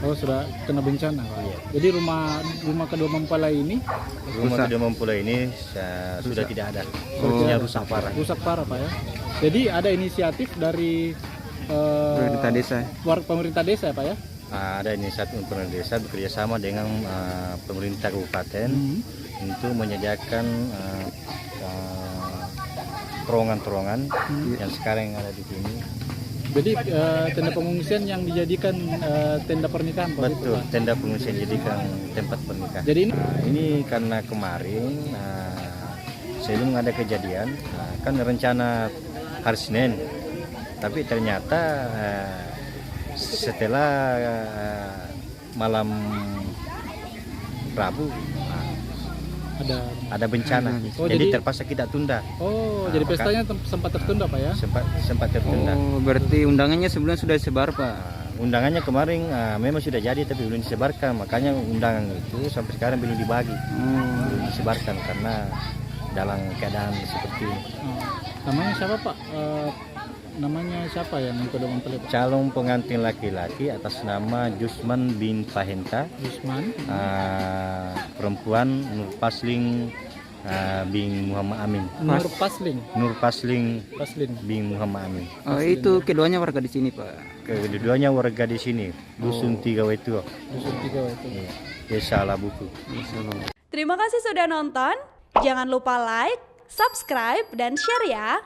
Oh, sudah kena bencana, Pak. Iya. Jadi rumah kedua mempelai ini Rumah kedua mempelai ini sudah tidak ada. Kondisinya rusak parah. rusak parah, Pak ya. Jadi ada inisiatif dari Pemerintah desa. pemerintah desa ya, Pak ya. Ada inisiatif pemerintah desa bekerjasama dengan pemerintah kabupaten untuk menyediakan terowongan-terowongan yang sekarang ada di sini. Jadi tenda pengungsian yang dijadikan tenda pernikahan, Pak. Betul, tenda pengungsian jadikan tempat pernikahan. Jadi ini karena kemarin sebelum ada kejadian kan rencana hari Senin, tapi ternyata setelah malam Rabu ada bencana. Oh, jadi terpaksa kita tunda. Oh, jadi pestanya sempat tertunda, Pak ya? Sempat tertunda. Oh, berarti undangannya sebelum sudah disebar, Pak. Undangannya kemarin memang sudah jadi tapi belum disebarkan, makanya undangan itu sampai sekarang belum dibagi, belum disebarkan karena dalam keadaan seperti ini. Namanya siapa, Pak? Namanya siapa yang kedua mempelai, Pak? Calon pengantin laki-laki atas nama Jusman bin Pahenta. Usman. Perempuan Nur Pasling bin Muhammad Amin. Nur Pasling. Nur Pasling Paslin. bin Muhammad Amin. Oh, itu keduanya warga di sini, Pak. Keduanya warga di sini, Dusun Tiga Wetu, Dusun Tiga itu. Desa Labuku. Terima kasih sudah nonton. Jangan lupa like, subscribe, dan share ya.